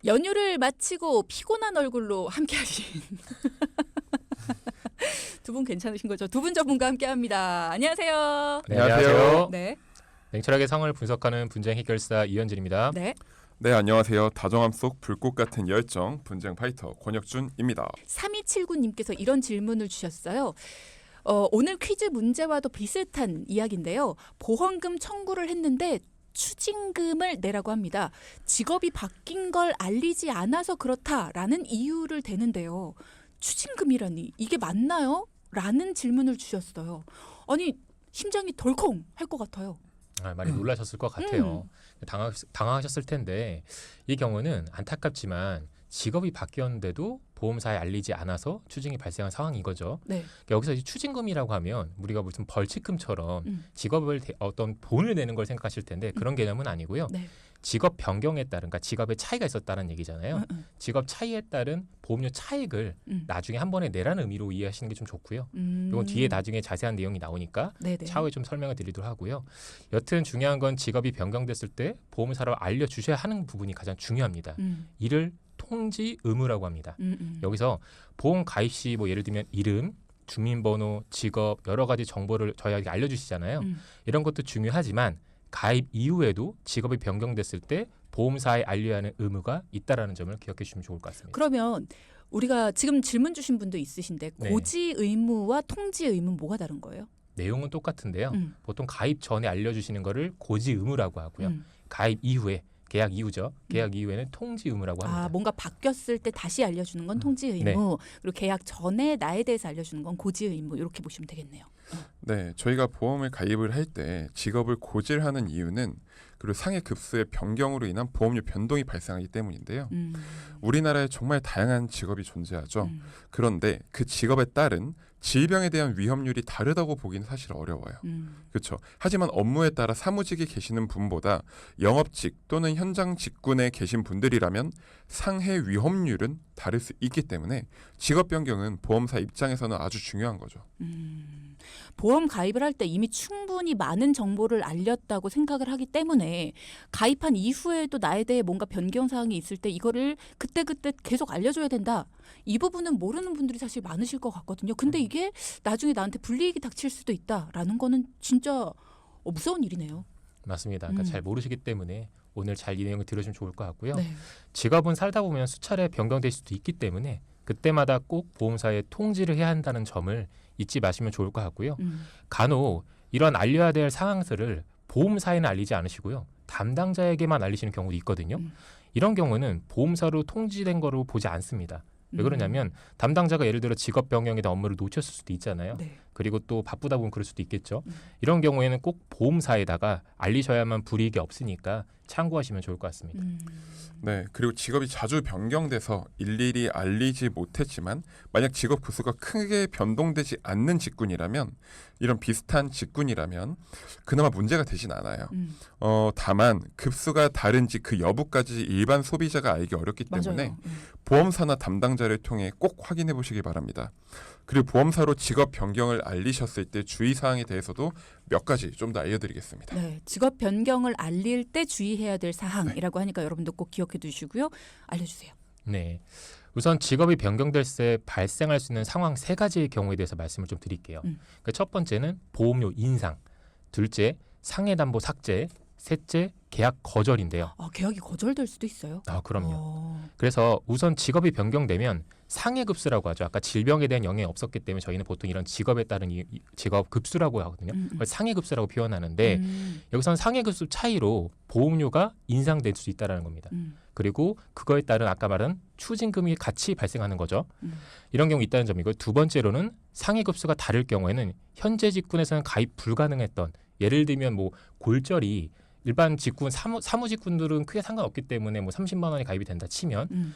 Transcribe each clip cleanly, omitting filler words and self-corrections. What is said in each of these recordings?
연휴를 마치고 피곤한 얼굴로 함께하신 두 분 괜찮으신 거죠? 두 분 전문가 함께합니다. 안녕하세요. 네, 안녕하세요. 네. 냉철하게 상황을 분석하는 분쟁 해결사 이현진입니다. 네. 네, 안녕하세요. 다정함 속 불꽃 같은 열정 분쟁 파이터 권혁준입니다. 3279님께서 이런 질문을 주셨어요. 오늘 퀴즈 문제와도 비슷한 이야기인데요. 보험금 청구를 했는데 추징금을 내라고 합니다. 직업이 바뀐 걸 알리지 않아서 그렇다라는 이유를 대는데요. 추징금이라니 이게 맞나요? 라는 질문을 주셨어요. 아니 심장이 덜컹 할 것 같아요. 많이 놀라셨을 것 같아요. 당황하셨을 텐데 이 경우는 안타깝지만 직업이 바뀌었는데도 보험사에 알리지 않아서 추징이 발생한 상황인 거죠. 네. 여기서 이 추징금이라고 하면 우리가 무슨 벌칙금처럼 직업을 어떤 돈을 내는 걸 생각하실 텐데 그런 개념은 아니고요. 네. 직업 변경에 따른, 그러니까 직업의 차이가 있었다는 얘기잖아요. 직업 차이에 따른 보험료 차익을 나중에 한 번에 내라는 의미로 이해하시는 게 좀 좋고요. 이건 뒤에 나중에 자세한 내용이 나오니까 네네. 차후에 좀 설명을 드리도록 하고요. 여튼 중요한 건 직업이 변경됐을 때 보험사로 알려주셔야 하는 부분이 가장 중요합니다. 이를 통지 의무라고 합니다. 여기서 보험 가입 시 뭐 예를 들면 이름, 주민번호, 직업 여러 가지 정보를 저희에게 알려주시잖아요. 이런 것도 중요하지만 가입 이후에도 직업이 변경됐을 때 보험사에 알려야 하는 의무가 있다라는 점을 기억해 주시면 좋을 것 같습니다. 그러면 우리가 지금 질문 주신 분도 있으신데 네. 고지 의무와 통지 의무는 뭐가 다른 거예요? 내용은 똑같은데요. 보통 가입 전에 알려주시는 거를 고지 의무라고 하고요. 가입 이후에 계약 이후죠. 계약 이후에는 통지 의무라고 합니다. 뭔가 바뀌었을 때 다시 알려주는 건 통지 의무, 네. 그리고 계약 전에 나에 대해서 알려주는 건 고지 의무 이렇게 보시면 되겠네요. 네, 저희가 보험을 가입을 할 때 직업을 고질하는 이유는 그리고 상해 급수의 변경으로 인한 보험료 변동이 발생하기 때문인데요. 우리나라에 정말 다양한 직업이 존재하죠. 그런데 그 직업에 따른 질병에 대한 위험률이 다르다고 보기는 사실 어려워요. 그렇죠. 하지만 업무에 따라 사무직에 계시는 분보다 영업직 또는 현장 직군에 계신 분들이라면 상해 위험률은 다를 수 있기 때문에 직업 변경은 보험사 입장에서는 아주 중요한 거죠. 보험 가입을 할 때 이미 충분히 많은 정보를 알렸다고 생각을 하기 때문에 가입한 이후에도 나에 대해 뭔가 변경 사항이 있을 때 이거를 그때그때 계속 알려줘야 된다. 이 부분은 모르는 분들이 사실 많으실 것 같거든요. 근데 이게 나중에 나한테 불이익이 닥칠 수도 있다라는 거는 진짜 무서운 일이네요. 맞습니다. 그러니까 잘 모르시기 때문에 오늘 잘 이 내용을 들으시면 좋을 것 같고요. 네. 직업은 살다 보면 수차례 변경될 수도 있기 때문에 그때마다 꼭 보험사에 통지를 해야 한다는 점을 잊지 마시면 좋을 것 같고요. 간혹 이런 알려야 될 상황들을 보험사에는 알리지 않으시고요. 담당자에게만 알리시는 경우도 있거든요. 이런 경우는 보험사로 통지된 거로 보지 않습니다. 왜 그러냐면 담당자가 예를 들어 직업 변경에 대한 업무를 놓쳤을 수도 있잖아요. 네. 그리고 또 바쁘다 보면 그럴 수도 있겠죠. 이런 경우에는 꼭 보험사에다가 알리셔야만 불이익이 없으니까 참고하시면 좋을 것 같습니다. 네, 그리고 직업이 자주 변경돼서 일일이 알리지 못했지만 만약 직업 급수가 크게 변동되지 않는 직군이라면 이런 비슷한 직군이라면 그나마 문제가 되진 않아요. 다만 급수가 다른지 그 여부까지 일반 소비자가 알기 어렵기 때문에 맞아요. 보험사나 담당자를 통해 꼭 확인해 보시기 바랍니다. 그리고 보험사로 직업 변경을 알리셨을 때 주의사항에 대해서도 몇 가지 좀 더 알려드리겠습니다. 네, 직업 변경을 알릴 때 주의해야 될 사항이라고 하니까 여러분도 꼭 기억해 두시고요. 알려주세요. 네. 우선 직업이 변경될 때 발생할 수 있는 상황 3가지의 경우에 대해서 말씀을 좀 드릴게요. 그러니까 첫 번째는 보험료 인상, 둘째 상해담보 삭제, 셋째 계약 거절인데요. 계약이 거절될 수도 있어요. 그럼요. 그래서 우선 직업이 변경되면 상해급수라고 하죠. 아까 질병에 대한 영향이 없었기 때문에 저희는 보통 이런 직업에 따른 직업 급수라고 하거든요. 그걸 상해급수라고 표현하는데 여기서는 상해급수 차이로 보험료가 인상될 수 있다는 겁니다. 그리고 그거에 따른 아까 말한 추징금이 같이 발생하는 거죠. 이런 경우 있다는 점이고 두 번째로는 상해급수가 다를 경우에는 현재 직군에서는 가입 불가능했던 예를 들면 뭐 골절이 일반 직군 사무 직군들은 크게 상관없기 때문에 뭐 30만 원이 가입이 된다 치면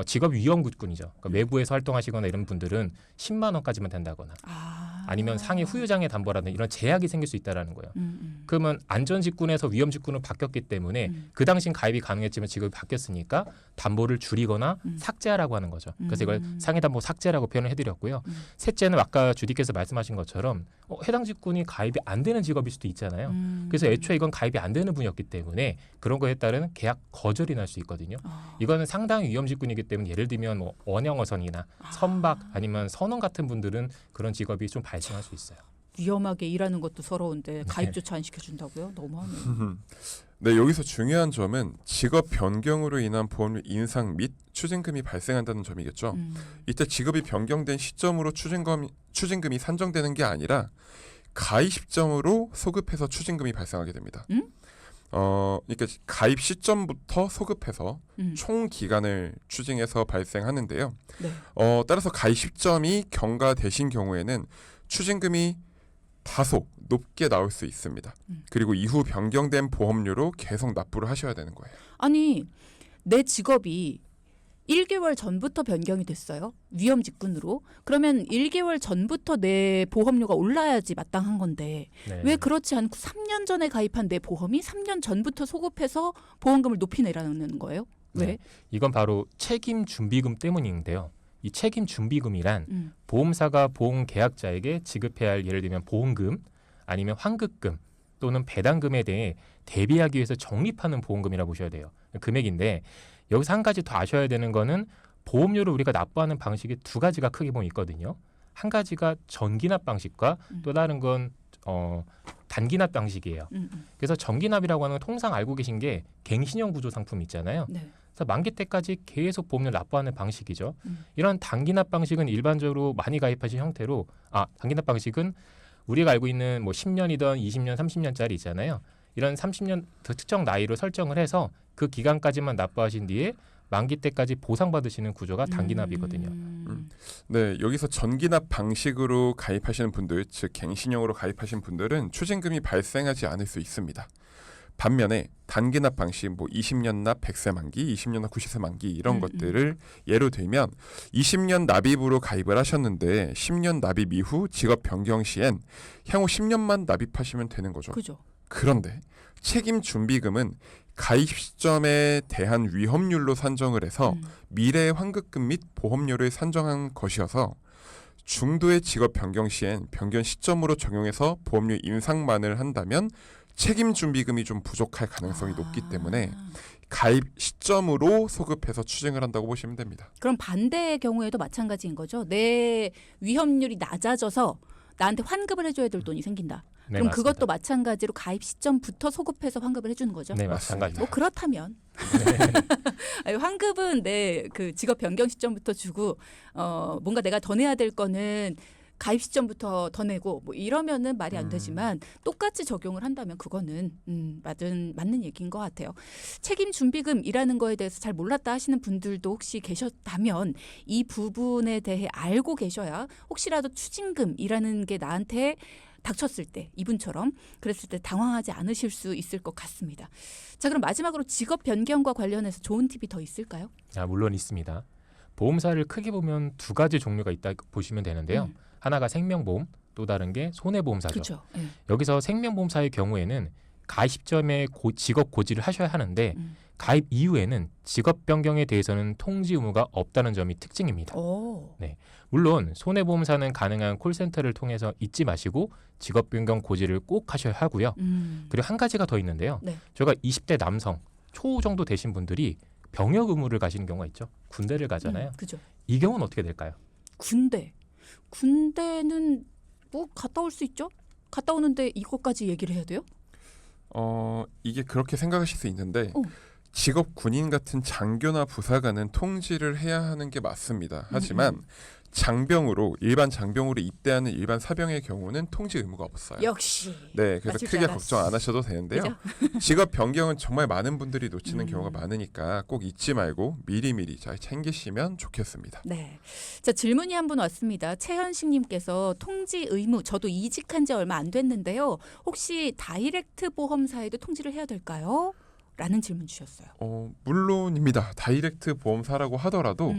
직업 위험 직군이죠. 그러니까 외부에서 활동하시거나 이런 분들은 10만 원까지만 된다거나 아니면 상해 후유장애 담보라는 이런 제약이 생길 수 있다라는 거예요. 그러면 안전직군에서 위험직군으로 바뀌었기 때문에 그 당시엔 가입이 가능했지만 지금 바뀌었으니까 담보를 줄이거나 삭제하라고 하는 거죠. 그래서 이걸 상해담보 삭제라고 표현을 해드렸고요. 셋째는 아까 주디께서 말씀하신 것처럼 해당 직군이 가입이 안 되는 직업일 수도 있잖아요. 그래서 애초에 이건 가입이 안 되는 분이었기 때문에 그런 거에 따른 계약 거절이 날 수 있거든요. 이거는 상당히 위험직군이기 때문에 예를 들면 뭐 원형어선이나 선박 아니면 선원 같은 분들은 그런 직업이 좀 발생할 수 있어요. 위험하게 일하는 것도 서러운데 가입조차 안 시켜준다고요? 너무하네요. 네, 여기서 중요한 점은 직업 변경으로 인한 보험료 인상 및 추징금이 발생한다는 점이겠죠. 이때 직업이 변경된 시점으로 추징금이 산정되는 게 아니라 가입 시점으로 소급해서 추징금이 발생하게 됩니다. 그러니까 가입 시점부터 소급해서 총 기간을 추징해서 발생하는데요. 네. 따라서 가입 시점이 경과되신 경우에는 추징금이 다소 높게 나올 수 있습니다. 그리고 이후 변경된 보험료로 계속 납부를 하셔야 되는 거예요. 아니 내 직업이 1개월 전부터 변경이 됐어요. 위험 직군으로. 그러면 1개월 전부터 내 보험료가 올라야지 마땅한 건데 네. 왜 그렇지 않고 3년 전에 가입한 내 보험이 3년 전부터 소급해서 보험금을 높이 내라는 거예요? 왜? 네. 이건 바로 책임 준비금 때문인데요. 이 책임 준비금이란 보험사가 보험 계약자에게 지급해야 할 예를 들면 보험금 아니면 환급금 또는 배당금에 대해 대비하기 위해서 적립하는 보험금이라고 보셔야 돼요. 금액인데 여기서 한 가지 더 아셔야 되는 거는 보험료를 우리가 납부하는 방식이 두 가지가 크게 보면 있거든요. 한 가지가 전기납 방식과 또 다른 건 단기납 방식이에요. 그래서 전기납이라고 하는 건 통상 알고 계신 게 갱신형 구조 상품 있잖아요. 네. 그래서 만기 때까지 계속 보험료 납부하는 방식이죠. 이런 단기납 방식은 일반적으로 많이 가입하신 형태로 단기납 방식은 우리가 알고 있는 뭐 10년이든 20년, 30년짜리 있잖아요. 이런 30년 특정 나이로 설정을 해서 그 기간까지만 납부하신 뒤에 만기 때까지 보상받으시는 구조가 단기납이거든요. 네, 여기서 전기납 방식으로 가입하시는 분들, 즉 갱신형으로 가입하신 분들은 추징금이 발생하지 않을 수 있습니다. 반면에 단기납 방식, 뭐 20년 납 100세 만기, 20년 납 90세 만기 이런 것들을 예로 들면 20년 납입으로 가입을 하셨는데 10년 납입 이후 직업 변경 시엔 향후 10년만 납입하시면 되는 거죠. 그죠. 그런데 책임 준비금은 가입 시점에 대한 위험률로 산정을 해서 미래 환급금 및 보험료를 산정한 것이어서 중도의 직업 변경 시엔 변경 시점으로 적용해서 보험료 인상만을 한다면 책임 준비금이 좀 부족할 가능성이 높기 때문에 가입 시점으로 소급해서 추징을 한다고 보시면 됩니다. 그럼 반대의 경우에도 마찬가지인 거죠. 내 위험률이 낮아져서 나한테 환급을 해줘야 될 돈이 생긴다. 네, 그럼 맞습니다. 그것도 마찬가지로 가입 시점부터 소급해서 환급을 해주는 거죠. 네, 마찬가지입니다. 뭐 그렇다면 아니, 환급은 내 그 직업 변경 시점부터 주고 뭔가 내가 더 내야 될 거는 가입 시점부터 더 내고 뭐 이러면은 말이 안 되지만 똑같이 적용을 한다면 그거는 맞는 얘기인 것 같아요. 책임 준비금이라는 거에 대해서 잘 몰랐다 하시는 분들도 혹시 계셨다면 이 부분에 대해 알고 계셔야 혹시라도 추징금이라는 게 나한테 닥쳤을 때 이분처럼 그랬을 때 당황하지 않으실 수 있을 것 같습니다. 자, 그럼 마지막으로 직업 변경과 관련해서 좋은 팁이 더 있을까요? 물론 있습니다. 보험사를 크게 보면 두 가지 종류가 있다 보시면 되는데요. 하나가 생명보험, 또 다른 게 손해보험사죠. 그렇죠. 네. 여기서 생명보험사의 경우에는 가입 시점에 직업 고지를 하셔야 하는데 가입 이후에는 직업 변경에 대해서는 통지 의무가 없다는 점이 특징입니다. 오. 네, 물론 손해보험사는 가능한 콜센터를 통해서 잊지 마시고 직업 변경 고지를 꼭 하셔야 하고요. 그리고 한 가지가 더 있는데요. 네. 저희가 20대 남성 초 정도 되신 분들이 병역 의무를 가시는 경우가 있죠. 군대를 가잖아요. 그죠. 이 경우는 어떻게 될까요? 군대는 뭐 갔다 올 수 있죠? 갔다 오는데 이것까지 얘기를 해야 돼요? 이게 그렇게 생각하실 수 있는데 직업 군인 같은 장교나 부사관은 통지를 해야 하는 게 맞습니다. 하지만 일반 장병으로 입대하는 일반 사병의 경우는 통지 의무가 없어요. 역시. 네, 그래서 맞을 줄 크게 알았어. 걱정 안 하셔도 되는데요. 직업 변경은 정말 많은 분들이 놓치는 경우가 많으니까 꼭 잊지 말고 미리미리 잘 챙기시면 좋겠습니다. 네. 자, 질문이 한 분 왔습니다. 최현식님께서 통지 의무, 저도 이직한 지 얼마 안 됐는데요. 혹시 다이렉트 보험사에도 통지를 해야 될까요? 라는 질문 주셨어요. 물론입니다. 다이렉트 보험사라고 하더라도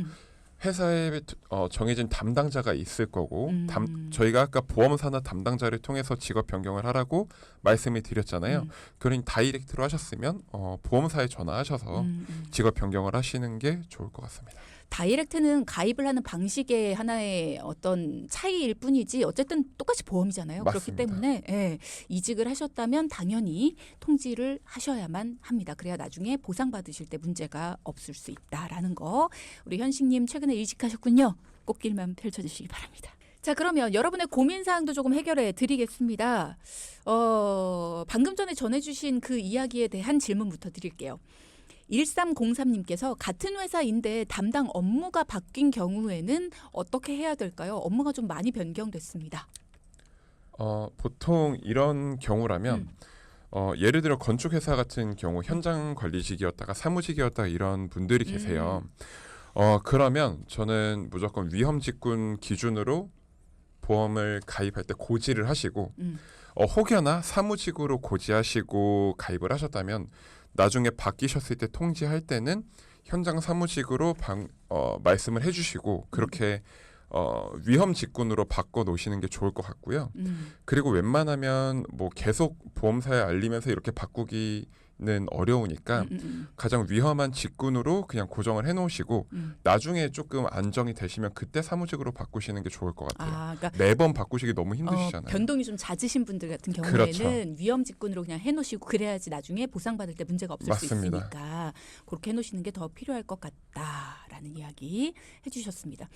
회사에 정해진 담당자가 있을 거고 음. 저희가 아까 보험사나 담당자를 통해서 직업 변경을 하라고 말씀을 드렸잖아요. 그러니 다이렉트로 하셨으면 보험사에 전화하셔서 직업 변경을 하시는 게 좋을 것 같습니다. 다이렉트는 가입을 하는 방식의 하나의 어떤 차이일 뿐이지 어쨌든 똑같이 보험이잖아요. 그렇기 맞습니다. 때문에 예, 이직을 하셨다면 당연히 통지를 하셔야만 합니다. 그래야 나중에 보상받으실 때 문제가 없을 수 있다라는 거. 우리 현식님 최근에 이직하셨군요. 꽃길만 펼쳐주시기 바랍니다. 자, 그러면 여러분의 고민사항도 조금 해결해 드리겠습니다. 방금 전에 전해주신 그 이야기에 대한 질문부터 드릴게요. 1303님께서 같은 회사인데 담당 업무가 바뀐 경우에는 어떻게 해야 될까요? 업무가 좀 많이 변경됐습니다. 보통 이런 경우라면 예를 들어 건축회사 같은 경우 현장 관리직이었다가 사무직이었다가 이런 분들이 계세요. 그러면 저는 무조건 위험직군 기준으로 보험을 가입할 때 고지를 하시고 혹여나 사무직으로 고지하시고 가입을 하셨다면 나중에 바뀌셨을 때 통지할 때는 현장 사무직으로 말씀을 해주시고 그렇게 위험 직군으로 바꿔 놓으시는 게 좋을 것 같고요. 그리고 웬만하면 뭐 계속 보험사에 알리면서 이렇게 바꾸기는 어려우니까 가장 위험한 직군으로 그냥 고정을 해놓으시고 나중에 조금 안정이 되시면 그때 사무직으로 바꾸시는 게 좋을 것 같아요. 그러니까 매번 바꾸시기 너무 힘드시잖아요. 변동이 좀 잦으신 분들 같은 경우에는 그렇죠. 위험 직군으로 그냥 해놓으시고 그래야지 나중에 보상받을 때 문제가 없을 맞습니다. 수 있으니까 그렇게 해놓으시는 게 더 필요할 것 같다라는 이야기 해주셨습니다.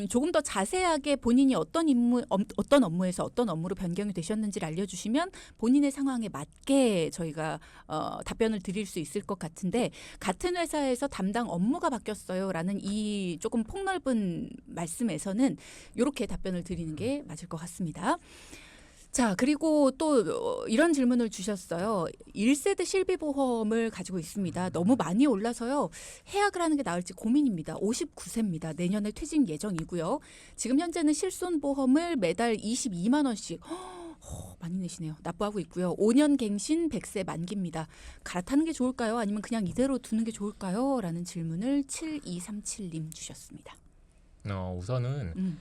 조금 더 자세하게 본인이 어떤 업무에서 어떤 업무로 변경이 되셨는지를 알려주시면 본인의 상황에 맞게 저희가 답변을 드릴 수 있을 것 같은데 같은 회사에서 담당 업무가 바뀌었어요라는 이 조금 폭넓은 말씀에서는 이렇게 답변을 드리는 게 맞을 것 같습니다. 자, 그리고 또 이런 질문을 주셨어요. 1세대 실비보험을 가지고 있습니다. 너무 많이 올라서요. 해약을 하는 게 나을지 고민입니다. 59세입니다. 내년에 퇴직 예정이고요. 지금 현재는 실손보험을 매달 22만 원씩 많이 내시네요. 납부하고 있고요. 5년 갱신 100세 만기입니다. 갈아타는 게 좋을까요? 아니면 그냥 이대로 두는 게 좋을까요? 라는 질문을 7237님 주셨습니다. 우선은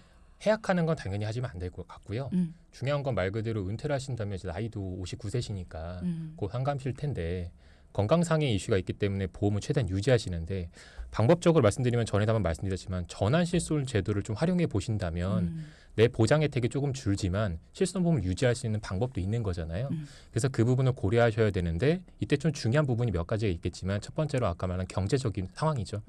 해약하는 건 당연히 하시면 안 될 것 같고요. 중요한 건 말 그대로 은퇴를 하신다면 이제 나이도 59세시니까 곧 한감실 텐데 건강상의 이슈가 있기 때문에 보험을 최대한 유지하시는데 방법적으로 말씀드리면 전에도 한번 말씀드렸지만 전환실손 제도를 좀 활용해 보신다면 내 보장 혜택이 조금 줄지만 실손보험을 유지할 수 있는 방법도 있는 거잖아요. 그래서 그 부분을 고려하셔야 되는데 이때 좀 중요한 부분이 몇 가지가 있겠지만 첫 번째로 아까 말한 경제적인 상황이죠.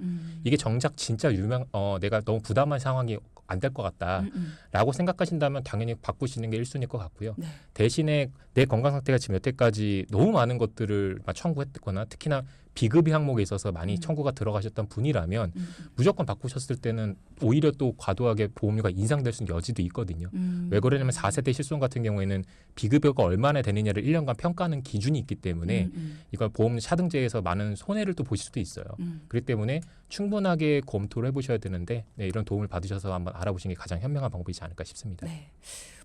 이게 정작 진짜 내가 너무 부담한 상황이 안 될 것 같다라고 생각하신다면 당연히 바꾸시는 게 1순위일 것 같고요. 네. 대신에 내 건강 상태가 지금 여태까지 너무 많은 것들을 청구했거나 특히나 비급여 항목에 있어서 많이 청구가 들어가셨던 분이라면 무조건 바꾸셨을 때는 오히려 또 과도하게 보험료가 인상될 수 있는 여지도 있거든요. 왜 그러냐면 4세대 실손 같은 경우에는 비급여가 얼마나 되느냐를 1년간 평가하는 기준이 있기 때문에 이걸 보험 차등제에서 많은 손해를 또 보실 수도 있어요. 그렇기 때문에 충분하게 검토를 해보셔야 되는데 이런 도움을 받으셔서 한번 알아보시는 게 가장 현명한 방법이지 않을까 싶습니다. 네.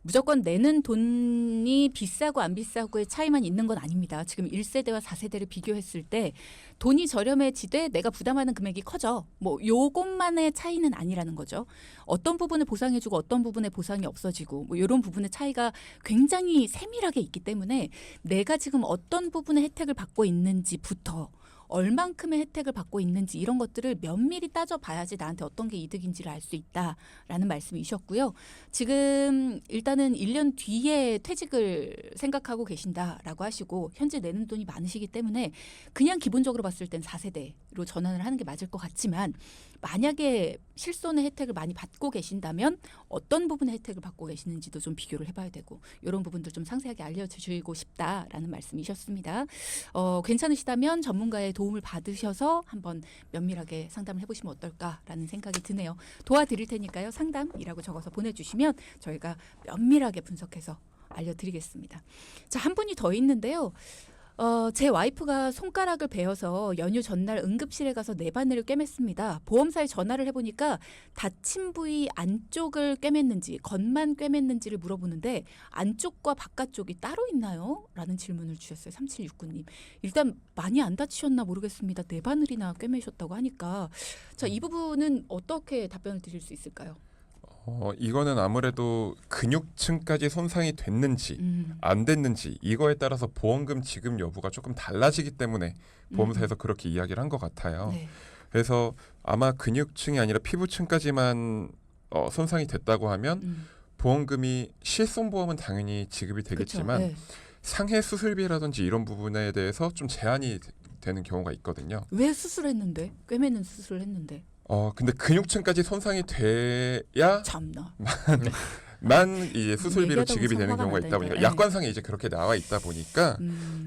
무조건 내는 돈이 비싸고 안 비싸고의 차이만 있는 건 아닙니다. 지금 1세대와 4세대를 비교했을 때 돈이 저렴해지되 내가 부담하는 금액이 커져. 뭐 요것만의 차이는 아니라는 거죠. 어떤 부분을 보상해주고 어떤 부분에 보상이 없어지고 뭐 이런 부분의 차이가 굉장히 세밀하게 있기 때문에 내가 지금 어떤 부분의 혜택을 받고 있는지부터 얼만큼의 혜택을 받고 있는지 이런 것들을 면밀히 따져봐야지 나한테 어떤 게 이득인지를 알 수 있다라는 말씀이셨고요. 지금 일단은 1년 뒤에 퇴직을 생각하고 계신다라고 하시고 현재 내는 돈이 많으시기 때문에 그냥 기본적으로 봤을 땐 4세대로 전환을 하는 게 맞을 것 같지만 만약에 실손의 혜택을 많이 받고 계신다면 어떤 부분의 혜택을 받고 계시는지도 좀 비교를 해봐야 되고 이런 부분들 좀 상세하게 알려주시고 싶다라는 말씀이셨습니다. 괜찮으시다면 전문가의 도움을 받으셔서 한번 면밀하게 상담을 해보시면 어떨까라는 생각이 드네요. 도와드릴 테니까요. 상담이라고 적어서 보내주시면 저희가 면밀하게 분석해서 알려드리겠습니다. 자, 한 분이 더 있는데요. 제 와이프가 손가락을 베어서 연휴 전날 응급실에 가서 내 바늘을 꿰맸습니다. 보험사에 전화를 해보니까 다친 부위 안쪽을 꿰맸는지 겉만 꿰맸는지를 물어보는데 안쪽과 바깥쪽이 따로 있나요? 라는 질문을 주셨어요. 3769님. 일단 많이 안 다치셨나 모르겠습니다. 내 바늘이나 꿰매셨다고 하니까. 자, 이 부분은 어떻게 답변을 드릴 수 있을까요? 이거는 아무래도 근육층까지 손상이 됐는지 안 됐는지 이거에 따라서 보험금 지급 여부가 조금 달라지기 때문에 보험사에서 그렇게 이야기를 한 것 같아요. 네. 그래서 아마 근육층이 아니라 피부층까지만 손상이 됐다고 하면 보험금이 실손보험은 당연히 지급이 되겠지만 그쵸, 네. 상해 수술비라든지 이런 부분에 대해서 좀 제한이 되는 경우가 있거든요. 왜 수술했는데? 꿰매는 수술을 했는데. 근데 근육층까지 손상이 돼야 참나. 이제 수술비로 얘기하다 지급이 보면 되는 화가 경우가 있다 난다니까요. 보니까 예. 약관상에 이제 그렇게 나와 있다 보니까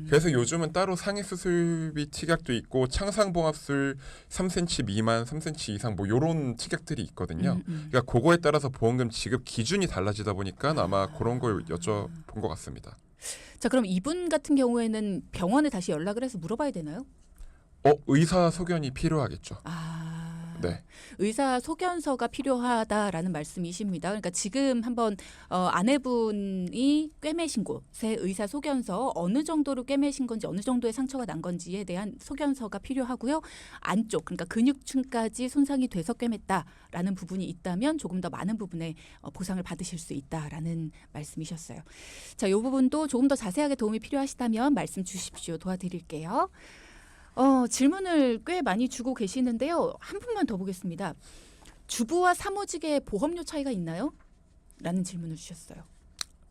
그래서 요즘은 따로 상해 수술비 특약도 있고 창상봉합술 3cm 미만, 3cm 이상 뭐 요런 특약들이 있거든요. 그러니까 그거에 따라서 보험금 지급 기준이 달라지다 보니까 아마 그런 걸 여쭤본 것 같습니다. 자, 그럼 이분 같은 경우에는 병원에 다시 연락을 해서 물어봐야 되나요? 의사 소견이 필요하겠죠. 네. 의사 소견서가 필요하다라는 말씀이십니다. 그러니까 지금 한번 아내분이 꿰매신 곳의 의사 소견서 어느 정도로 꿰매신 건지 어느 정도의 상처가 난 건지에 대한 소견서가 필요하고요. 안쪽 그러니까 근육층까지 손상이 돼서 꿰맸다라는 부분이 있다면 조금 더 많은 부분에 보상을 받으실 수 있다라는 말씀이셨어요. 자, 이 부분도 조금 더 자세하게 도움이 필요하시다면 말씀 주십시오. 도와드릴게요. 질문을 꽤 많이 주고 계시는데요. 한 분만 더 보겠습니다. 주부와 사무직의 보험료 차이가 있나요? 라는 질문을 주셨어요.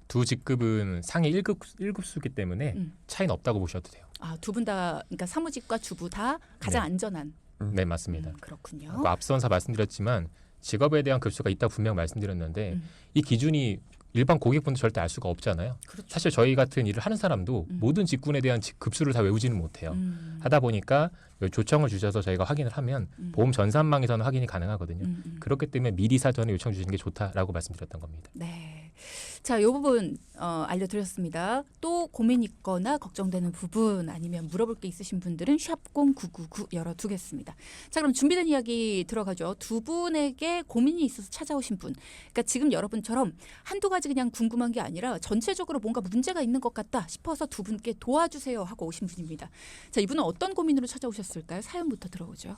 두 직급은 상위 1급수기 때문에 차이는 없다고 보셔도 돼요. 두 분 다 그러니까 사무직과 주부 다 가장 네. 안전한. 네, 맞습니다. 그렇군요. 그 앞선서 말씀드렸지만 직업에 대한 급수가 있다고 분명 말씀드렸는데 이 기준이 일반 고객분들 절대 알 수가 없잖아요. 그렇죠. 사실 저희 같은 일을 하는 사람도 모든 직군에 대한 급수를 다 외우지는 못해요. 하다 보니까 조청을 주셔서 저희가 확인을 하면 보험 전산망에서는 확인이 가능하거든요. 그렇기 때문에 미리 사전에 요청 주시는 게 좋다라고 말씀드렸던 겁니다. 네. 자, 이 부분 알려드렸습니다. 또 고민 있거나 걱정되는 부분 아니면 물어볼 게 있으신 분들은 샵0999 열어두겠습니다. 자, 그럼 준비된 이야기 들어가죠. 두 분에게 고민이 있어서 찾아오신 분. 그러니까 지금 여러분처럼 한두 가지 그냥 궁금한 게 아니라 전체적으로 뭔가 문제가 있는 것 같다 싶어서 두 분께 도와주세요 하고 오신 분입니다. 자, 이분은 어떤 고민으로 찾아오셨을까요? 사연부터 들어보죠.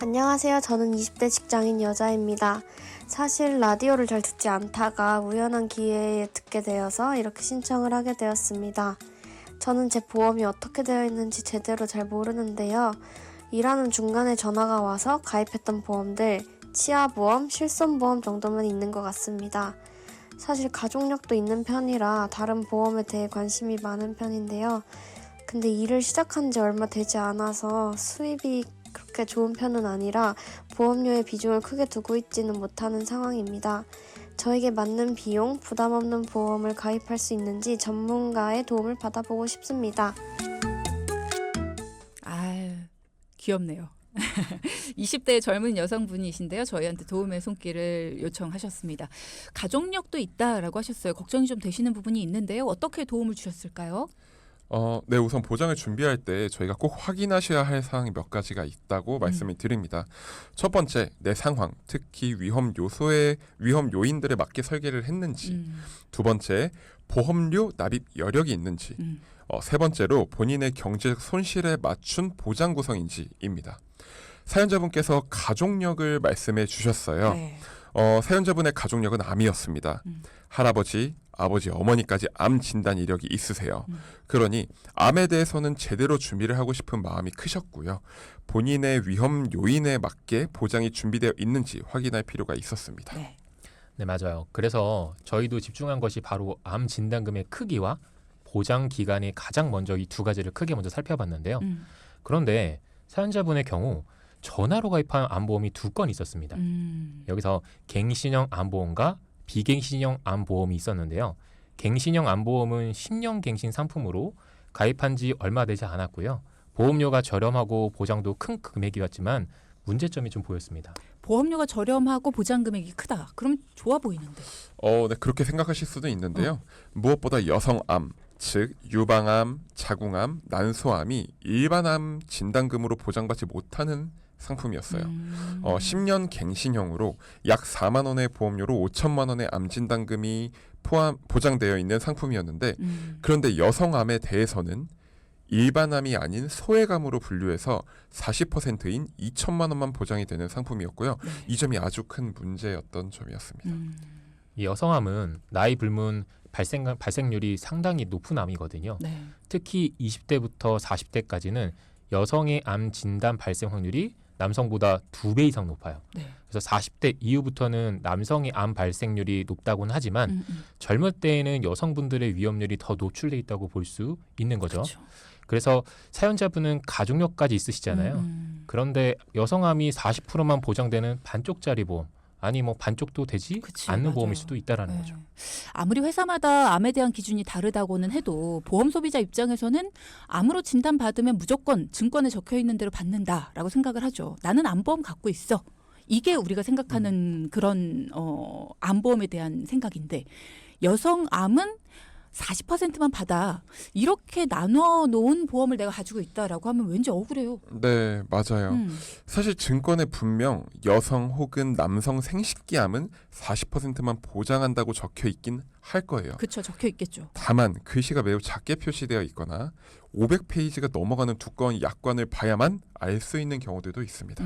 안녕하세요. 저는 20대 직장인 여자입니다. 사실 라디오를 잘 듣지 않다가 우연한 기회에 듣게 되어서 이렇게 신청을 하게 되었습니다. 저는 제 보험이 어떻게 되어 있는지 제대로 잘 모르는데요. 일하는 중간에 전화가 와서 가입했던 보험들, 치아보험, 실손보험 정도만 있는 것 같습니다. 사실 가족력도 있는 편이라 다른 보험에 대해 관심이 많은 편인데요. 근데 일을 시작한 지 얼마 되지 않아서 수입이 그렇게 좋은 편은 아니라 보험료의 비중을 크게 두고 있지는 못하는 상황입니다. 저에게 맞는 비용, 부담 없는 보험을 가입할 수 있는지 전문가의 도움을 받아보고 싶습니다. 귀엽네요. 20대 젊은 여성분이신데요. 저희한테 도움의 손길을 요청하셨습니다. 가족력도 있다라고 하셨어요. 걱정이 좀 되시는 부분이 있는데요. 어떻게 도움을 주셨을까요? 네, 우선 보장을 준비할 때 저희가 꼭 확인하셔야 할 사항이 몇 가지가 있다고 말씀을 드립니다. 첫 번째, 내 상황, 특히 위험 요인들에 맞게 설계를 했는지. 두 번째, 보험료 납입 여력이 있는지. 세 번째로 본인의 경제적 손실에 맞춘 보장 구성인지입니다. 사연자분께서 가족력을 말씀해 주셨어요. 네. 사연자분의 가족력은 암이었습니다. 할아버지, 아버지, 어머니까지 암 진단 이력이 있으세요. 그러니 암에 대해서는 제대로 준비를 하고 싶은 마음이 크셨고요. 본인의 위험 요인에 맞게 보장이 준비되어 있는지 확인할 필요가 있었습니다. 네. 네, 맞아요. 그래서 저희도 집중한 것이 바로 암 진단금의 크기와 보장 기간이 가장 먼저 이 두 가지를 크게 먼저 살펴봤는데요. 그런데 사연자분의 경우 전화로 가입한 암보험이 2건 있었습니다. 여기서 갱신형 암보험과 비갱신형 암보험이 있었는데요. 갱신형 암보험은 신형 갱신 상품으로 가입한 지 얼마 되지 않았고요. 보험료가 저렴하고 보장도 큰 금액이었지만 문제점이 좀 보였습니다. 보험료가 저렴하고 보장 금액이 크다. 그럼 좋아 보이는데. 네, 그렇게 생각하실 수도 있는데요. 무엇보다 여성암, 즉 유방암, 자궁암, 난소암이 일반암 진단금으로 보장받지 못하는 상품이었어요. 10년 갱신형으로 약 4만 원의 보험료로 5천만 원의 암 진단금이 보장되어 있는 상품이었는데 그런데 여성암에 대해서는 일반암이 아닌 소액암으로 분류해서 40%인 2천만 원만 보장이 되는 상품이었고요. 네. 이 점이 아주 큰 문제였던 점이었습니다. 이 여성암은 나이 불문 발생률이 상당히 높은 암이거든요. 네. 특히 20대부터 40대까지는 여성의 암 진단 발생 확률이 남성보다 2배 이상 높아요. 네. 그래서 40대 이후부터는 남성의 암 발생률이 높다고는 하지만 젊을 때에는 여성분들의 위험률이 더 노출돼 있다고 볼 수 있는 거죠. 그렇죠. 그래서 사연자분은 가족력까지 있으시잖아요. 그런데 여성암이 40%만 보장되는 반쪽짜리 보험, 아니 뭐 반쪽도 되지 그치, 않는 맞아요. 보험일 수도 있다라는 네. 거죠. 아무리 회사마다 암에 대한 기준이 다르다고는 해도 보험 소비자 입장에서는 암으로 진단받으면 무조건 증권에 적혀 있는 대로 받는다라고 생각을 하죠. 나는 암보험 갖고 있어. 이게 우리가 생각하는 그런 암보험에 대한 생각인데 여성암은 40%만 받아. 이렇게 나눠 놓은 보험을 내가 가지고 있다라고 하면 왠지 억울해요. 네, 맞아요. 사실 증권에 분명 여성 혹은 남성 생식기암은 40%만 보장한다고 적혀 있긴 할 거예요. 그렇죠. 적혀 있겠죠. 다만 글씨가 매우 작게 표시되어 있거나 500페이지가 넘어가는 두꺼운 약관을 봐야만 알 수 있는 경우들도 있습니다.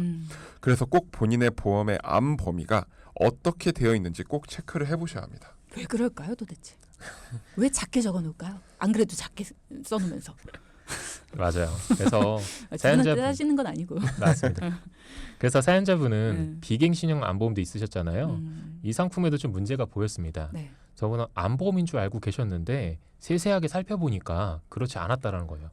그래서 꼭 본인의 보험의 암 범위가 어떻게 되어 있는지 꼭 체크를 해보셔야 합니다. 왜 그럴까요, 도대체? 왜 작게 적어 놓을까요? 안 그래도 작게 써놓으면서. 맞아요. 그래서 저는 사연자분- 뜻하시는 건 아니고. 맞습니다. 그래서 사연자분은 비갱신형 암보험도 있으셨잖아요. 음, 이 상품에도 좀 문제가 보였습니다. 네. 저분은 암보험인 줄 알고 계셨는데 세세하게 살펴보니까 그렇지 않았다라는 거예요.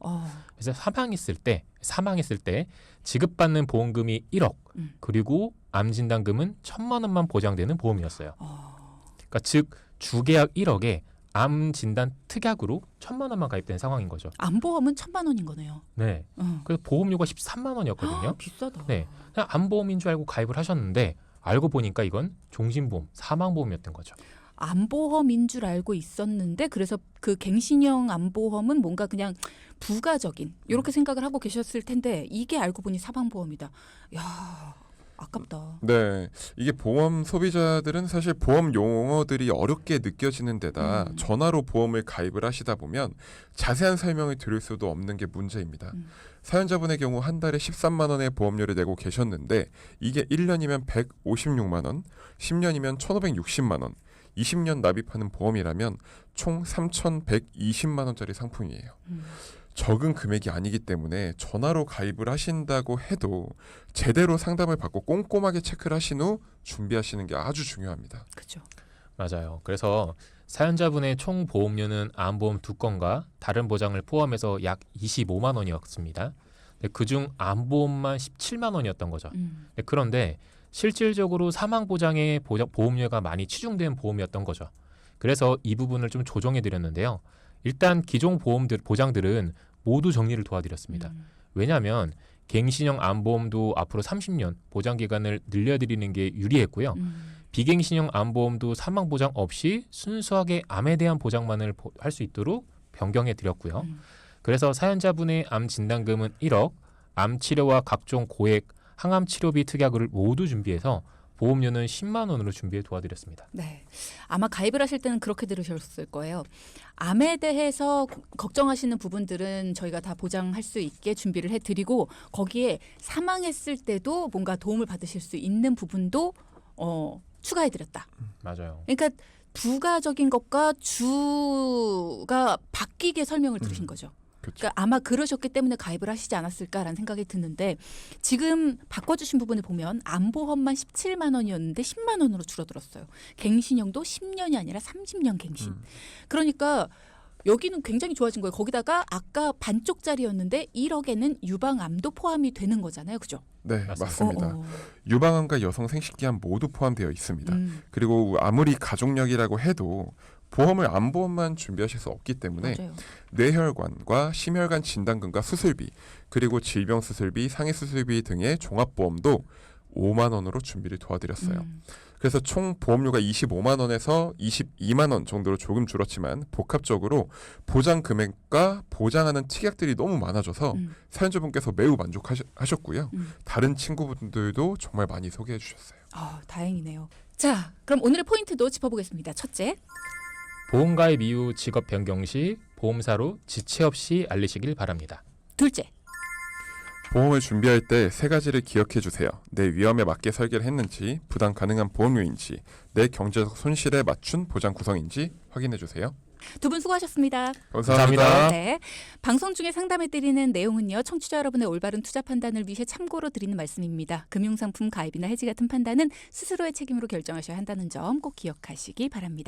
그래서 사망했을 때 지급받는 보험금이 1억 그리고 암 진단금은 1,000만 원만 보장되는 보험이었어요. 그러니까 즉 주계약 1억에 암 진단 특약으로 1,000만 원만 가입된 상황인 거죠. 암보험은 1,000만 원인 거네요. 네. 그래서 보험료가 13만 원이었거든요. 비싸다. 네. 그냥 암보험인 줄 알고 가입을 하셨는데 알고 보니까 이건 종신보험, 사망보험이었던 거죠. 암보험인 줄 알고 있었는데 그래서 그 갱신형 암보험은 뭔가 그냥 부가적인 이렇게 생각을 하고 계셨을 텐데 이게 알고 보니 사망보험이다. 야, 아깝다. 네, 이게 보험 소비자들은 사실 보험 용어들이 어렵게 느껴지는 데다 전화로 보험을 가입을 하시다 보면 자세한 설명을 들을 수도 없는 게 문제입니다. 사연자분의 경우 한 달에 13만 원의 보험료를 내고 계셨는데 이게 1년이면 156만 원, 10년이면 1,560만 원, 20년 납입하는 보험이라면 총 3,120만 원짜리 상품이에요. 적은 금액이 아니기 때문에 전화로 가입을 하신다고 해도 제대로 상담을 받고 꼼꼼하게 체크를 하신 후 준비하시는 게 아주 중요합니다. 그렇죠. 맞아요. 그래서 사연자분의 총 보험료는 암보험 2건과 다른 보장을 포함해서 약 25만 원이었습니다. 그중 암보험만 17만 원이었던 거죠. 그런데 실질적으로 사망보장의 보험료가 많이 치중된 보험이었던 거죠. 그래서 이 부분을 좀 조정해 드렸는데요. 일단 기존 보장들은 모두 정리를 도와드렸습니다. 왜냐하면 갱신형 암보험도 앞으로 30년 보장기간을 늘려드리는 게 유리했고요. 비갱신형 암보험도 사망보장 없이 순수하게 암에 대한 보장만을 할 수 있도록 변경해 드렸고요. 그래서 사연자분의 암 진단금은 1억, 암 치료와 각종 고액 항암 치료비 특약을 모두 준비해서 보험료는 10만 원으로 준비해 도와드렸습니다. 네, 아마 가입을 하실 때는 그렇게 들으셨을 거예요. 암에 대해서 걱정하시는 부분들은 저희가 다 보장할 수 있게 준비를 해드리고 거기에 사망했을 때도 뭔가 도움을 받으실 수 있는 부분도 추가해드렸다. 맞아요. 그러니까 부가적인 것과 주가 바뀌게 설명을 들으신 거죠. 그러니까 아마 그러셨기 때문에 가입을 하시지 않았을까라는 생각이 드는데 지금 바꿔주신 부분을 보면 암보험만 17만 원이었는데 10만 원으로 줄어들었어요. 갱신형도 10년이 아니라 30년 갱신. 그러니까 여기는 굉장히 좋아진 거예요. 거기다가 아까 반쪽짜리였는데 1억에는 유방암도 포함이 되는 거잖아요. 그죠? 네, 맞습니다. 맞습니다. 유방암과 여성 생식기암 모두 포함되어 있습니다. 그리고 아무리 가족력이라고 해도 보험을 안보험만 준비하실 수 없기 때문에 맞아요. 뇌혈관과 심혈관 진단금과 수술비, 그리고 질병 수술비, 상해 수술비 등의 종합보험도 5만 원으로 준비를 도와드렸어요. 그래서 총 보험료가 25만 원에서 22만 원 정도로 조금 줄었지만 복합적으로 보장 금액과 보장하는 특약들이 너무 많아져서 사연자분께서 매우 만족하셨고요. 다른 친구분들도 정말 많이 소개해 주셨어요. 다행이네요. 자, 그럼 오늘의 포인트도 짚어보겠습니다. 첫째, 보험가입 이후 직업 변경 시 보험사로 지체 없이 알리시길 바랍니다. 둘째, 보험을 준비할 때 세 가지를 기억해 주세요. 내 위험에 맞게 설계를 했는지, 부담 가능한 보험료인지, 내 경제적 손실에 맞춘 보장 구성인지 확인해 주세요. 두 분 수고하셨습니다. 감사합니다. 네, 방송 중에 상담해드리는 내용은요, 청취자 여러분의 올바른 투자 판단을 위해 참고로 드리는 말씀입니다. 금융상품 가입이나 해지 같은 판단은 스스로의 책임으로 결정하셔야 한다는 점 꼭 기억하시기 바랍니다.